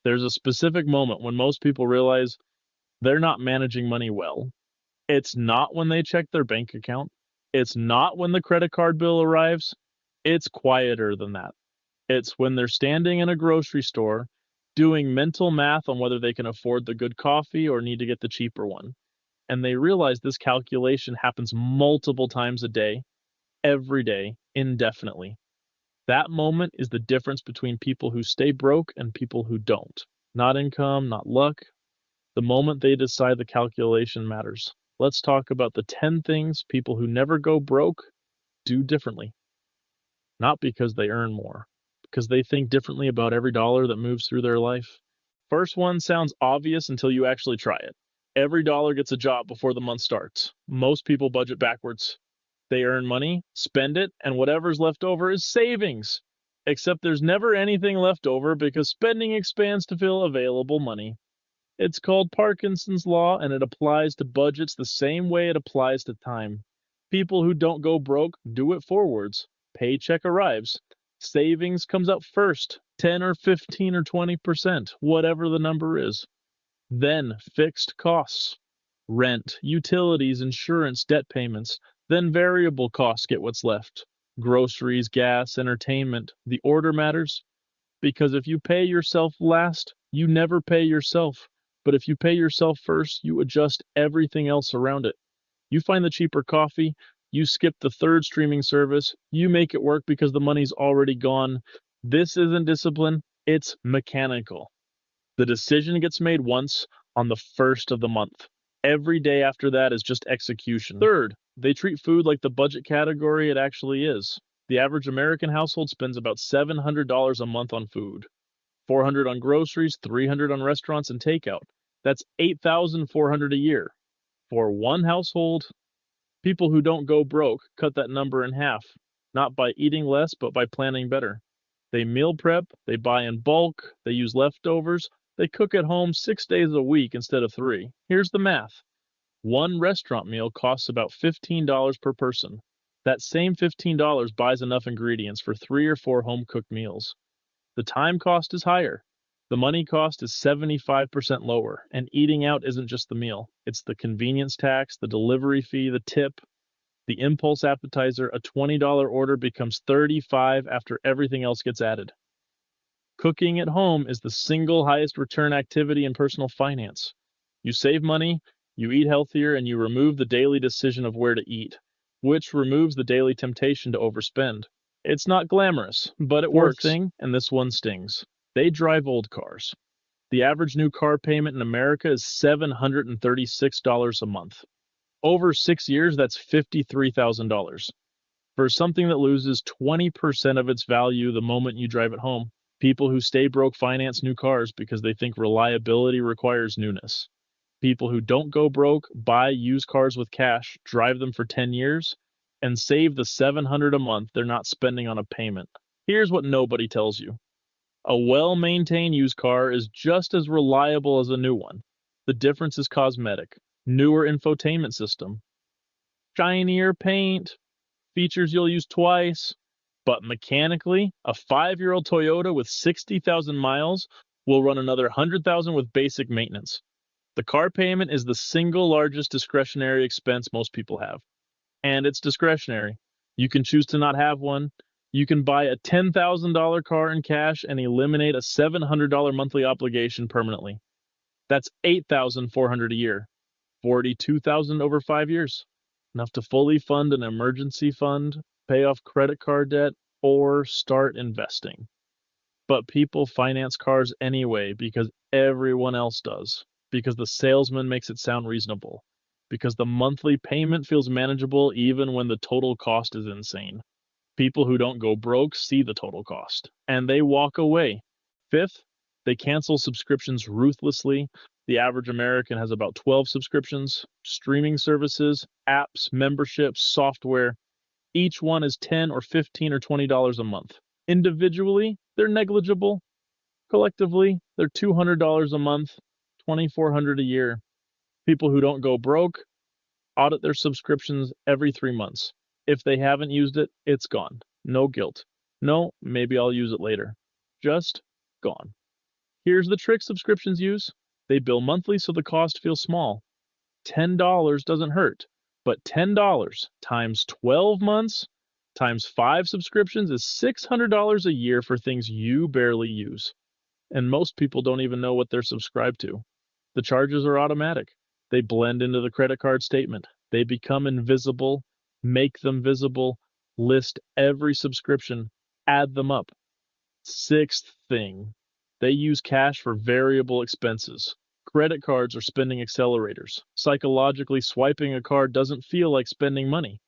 There's a specific moment when most people realize they're not managing money well. It's not when they check their bank account. It's not when the credit card bill arrives. It's quieter than that. It's when they're standing in a grocery store doing mental math on whether they can afford the good coffee or need to get the cheaper one. And they realize this calculation happens multiple times a day, every day, indefinitely. That moment is the difference between people who stay broke and people who don't. Not income, not luck. The moment they decide the calculation matters. Let's talk about the 10 things people who never go broke do differently. Not because they earn more, because they think differently about every dollar that moves through their life. First one sounds obvious until you actually try it. Every dollar gets a job before the month starts. Most people budget backwards. They earn money, spend it, and whatever's left over is savings. Except there's never anything left over because spending expands to fill available money. It's called Parkinson's Law, and it applies to budgets the same way it applies to time. People who don't go broke do it forwards. Paycheck arrives. Savings comes out first, 10 or 15 or 20%, whatever the number is. Then fixed costs, rent, utilities, insurance, debt payments. Then variable costs get what's left. Groceries, gas, entertainment. The order matters because if you pay yourself last, you never pay yourself. But if you pay yourself first, you adjust everything else around it. You find the cheaper coffee, you skip the third streaming service, you make it work because the money's already gone. This isn't discipline, it's mechanical. The decision gets made once on the first of the month. Every day after that is just execution. Third, they treat food like the budget category it actually is. The average American household spends about $700 a month on food. 400 on groceries, 300 on restaurants and takeout. That's 8,400 a year. For one household, people who don't go broke cut that number in half, not by eating less, but by planning better. They meal prep, they buy in bulk, they use leftovers, they cook at home 6 days a week instead of 3. Here's the math. One restaurant meal costs about $15 per person. That same $15 buys enough ingredients for 3 or 4 home-cooked meals. The time cost is higher. The money cost is 75% lower, and eating out isn't just the meal. It's the convenience tax, the delivery fee, the tip, the impulse appetizer. A $20 order becomes $35 after everything else gets added. Cooking at home is the single highest return activity in personal finance. You save money, you eat healthier, and you remove the daily decision of where to eat, which removes the daily temptation to overspend. It's not glamorous, but it works. Fourth thing, and this one stings. They drive old cars. The average new car payment in America is $736 a month. Over 6 years, that's $53,000. For something that loses 20% of its value the moment you drive it home. People who stay broke finance new cars because they think reliability requires newness. People who don't go broke buy used cars with cash, drive them for 10 years, and save the $700 a month they're not spending on a payment. Here's what nobody tells you. A well-maintained used car is just as reliable as a new one. The difference is cosmetic. Newer infotainment system, shinier paint, features you'll use twice. But mechanically, a 5-year-old Toyota with 60,000 miles will run another 100,000 with basic maintenance. The car payment is the single largest discretionary expense most people have. And it's discretionary. You can choose to not have one. You can buy a $10,000 car in cash and eliminate a $700 monthly obligation permanently. That's $8,400 a year. $42,000 over 5 years. Enough to fully fund an emergency fund, pay off credit card debt, or start investing. But people finance cars anyway because everyone else does, because the salesman makes it sound reasonable, because the monthly payment feels manageable even when the total cost is insane. People who don't go broke see the total cost, and they walk away. Fifth, they cancel subscriptions ruthlessly. The average American has about 12 subscriptions, streaming services, apps, memberships, software. Each one is $10 or $15 or $20 a month. Individually, they're negligible. Collectively, they're $200 a month, $2,400 a year. People who don't go broke audit their subscriptions every 3 months. If they haven't used it, it's gone. No guilt. No, maybe I'll use it later. Just gone. Here's the trick subscriptions use. They bill monthly so the cost feels small. $10 doesn't hurt, but $10 times 12 months times 5 subscriptions is $600 a year for things you barely use. And most people don't even know what they're subscribed to. The charges are automatic. They blend into the credit card statement. They become invisible, make them visible, list every subscription, add them up. Sixth thing, they use cash for variable expenses. Credit cards are spending accelerators. Psychologically, swiping a card doesn't feel like spending money.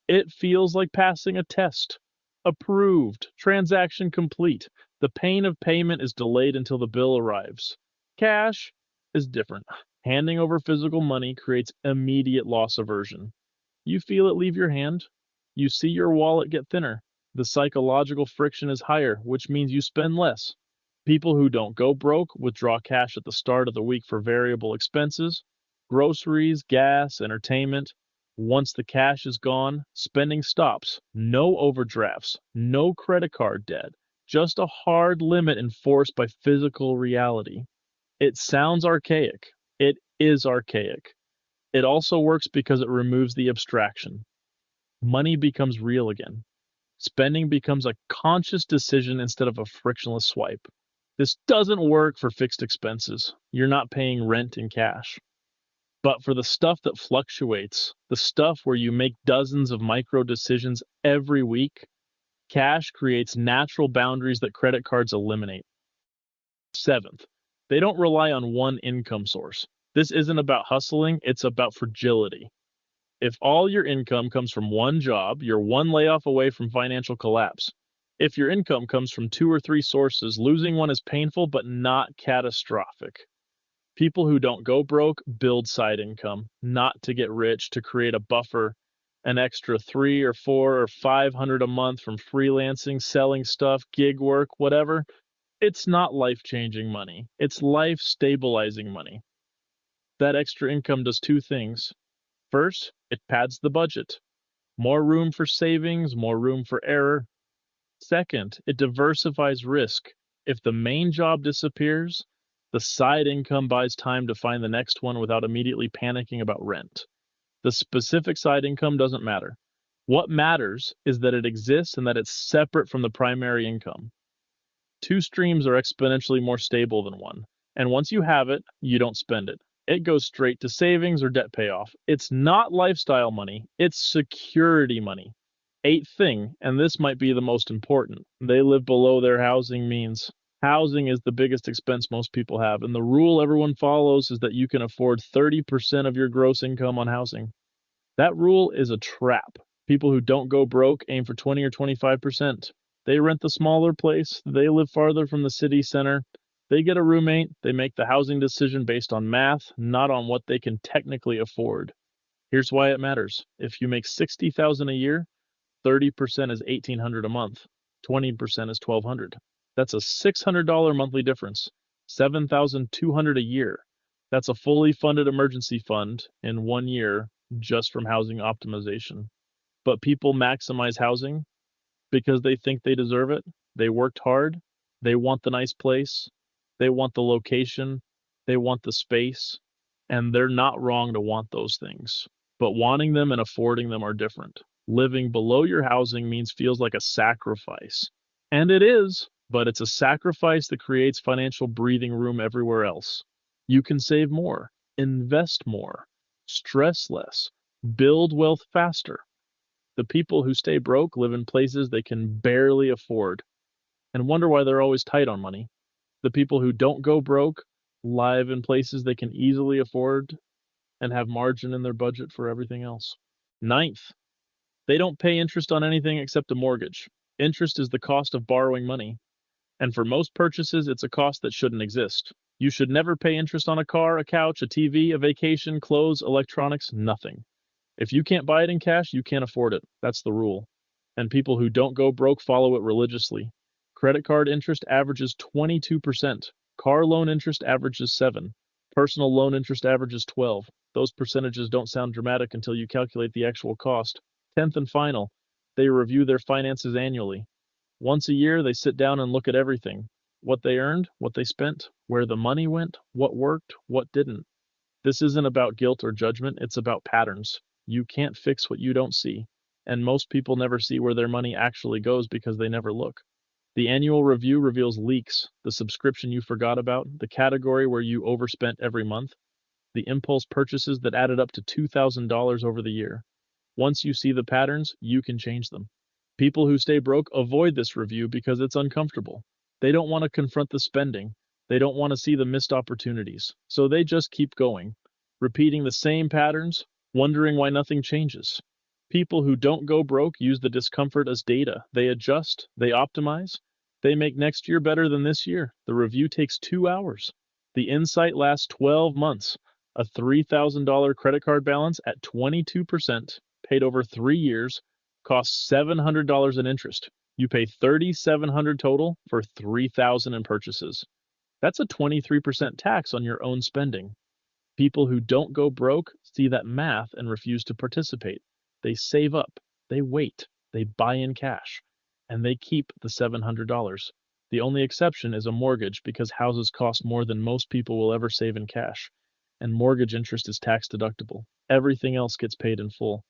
It feels like passing a test. Approved. Transaction complete. The pain of payment is delayed until the bill arrives. Cash is different. Handing over physical money creates immediate loss aversion. You feel it leave your hand. You see your wallet get thinner. The psychological friction is higher, which means you spend less. People who don't go broke withdraw cash at the start of the week for variable expenses, groceries, gas, entertainment. Once the cash is gone, spending stops. No overdrafts, no credit card debt, just a hard limit enforced by physical reality. It sounds archaic. It is archaic. It also works because it removes the abstraction. Money becomes real again. Spending becomes a conscious decision instead of a frictionless swipe. This doesn't work for fixed expenses. You're not paying rent in cash. But for the stuff that fluctuates, the stuff where you make dozens of micro decisions every week, cash creates natural boundaries that credit cards eliminate. Seventh, they don't rely on one income source. This isn't about hustling, it's about fragility. If all your income comes from one job, you're one layoff away from financial collapse. If your income comes from 2 or 3 sources, losing one is painful but not catastrophic. People who don't go broke build side income, not to get rich, to create a buffer, an extra 3 or 4 or 500 a month from freelancing, selling stuff, gig work, whatever. It's not life-changing money. It's life-stabilizing money. That extra income does 2 things. First, it pads the budget. More room for savings, more room for error. Second, it diversifies risk. If the main job disappears, the side income buys time to find the next one without immediately panicking about rent. The specific side income doesn't matter. What matters is that it exists and that it's separate from the primary income. 2 streams are exponentially more stable than one, and once you have it, you don't spend it. It goes straight to savings or debt payoff. It's not lifestyle money, it's security money. 8th thing, and this might be the most important, they live below their housing means. Housing is the biggest expense most people have, and the rule everyone follows is that you can afford 30% of your gross income on housing. That rule is a trap. People who don't go broke aim for 20 or 25%. They rent the smaller place, they live farther from the city center, they get a roommate, they make the housing decision based on math, not on what they can technically afford. Here's why it matters. If you make $60,000 a year, 30% is $1,800 a month, 20% is $1,200. That's a $600 monthly difference, $7,200 a year. That's a fully funded emergency fund in 1 year just from housing optimization. But people maximize housing because they think they deserve it. They worked hard. They want the nice place. They want the location. They want the space. And they're not wrong to want those things. But wanting them and affording them are different. Living below your housing means feels like a sacrifice. And it is, but it's a sacrifice that creates financial breathing room everywhere else. You can save more, invest more, stress less, build wealth faster. The people who stay broke live in places they can barely afford and wonder why they're always tight on money. The people who don't go broke live in places they can easily afford and have margin in their budget for everything else. 9th, they don't pay interest on anything except a mortgage. Interest is the cost of borrowing money. And for most purchases, it's a cost that shouldn't exist. You should never pay interest on a car, a couch, a TV, a vacation, clothes, electronics, nothing. If you can't buy it in cash, you can't afford it. That's the rule. And people who don't go broke follow it religiously. Credit card interest averages 22%. Car loan interest averages 7%. Personal loan interest averages 12%. Those percentages don't sound dramatic until you calculate the actual cost. 10th and final, they review their finances annually. Once a year, they sit down and look at everything. what they earned, what they spent, where the money went, what worked, what didn't. This isn't about guilt or judgment, it's about patterns. You can't fix what you don't see. And most people never see where their money actually goes because they never look. The annual review reveals leaks, the subscription you forgot about, the category where you overspent every month, the impulse purchases that added up to $2,000 over the year. Once you see the patterns, you can change them. People who stay broke avoid this review because it's uncomfortable. They don't want to confront the spending. They don't want to see the missed opportunities. So they just keep going, repeating the same patterns, wondering why nothing changes. People who don't go broke use the discomfort as data. They adjust, they optimize, they make next year better than this year. The review takes 2 hours. The insight lasts 12 months. A $3,000 credit card balance at 22%, paid over 3 years, costs $700 in interest. You pay $3,700 total for $3,000 in purchases. That's a 23% tax on your own spending. People who don't go broke see that math and refuse to participate. They save up, they wait, they buy in cash, and they keep the $700. The only exception is a mortgage because houses cost more than most people will ever save in cash, and mortgage interest is tax deductible. Everything else gets paid in full.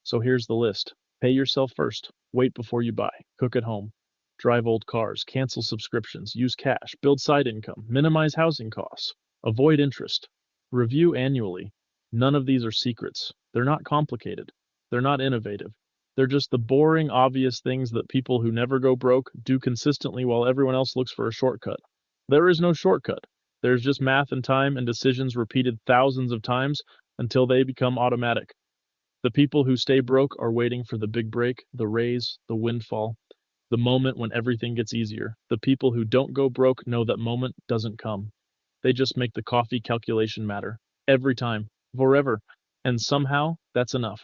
So here's the list. Pay yourself first. Wait before you buy. Cook at home. Drive old cars. Cancel subscriptions. Use cash. Build side income. Minimize housing costs. Avoid interest. Review annually. None of these are secrets. They're not complicated. They're not innovative. They're just the boring, obvious things that people who never go broke do consistently while everyone else looks for a shortcut. There is no shortcut. There's just math and time and decisions repeated thousands of times until they become automatic. The people who stay broke are waiting for the big break, the raise, the windfall, the moment when everything gets easier. The people who don't go broke know that moment doesn't come. They just make the coffee calculation matter. Every time. Forever. And somehow, that's enough.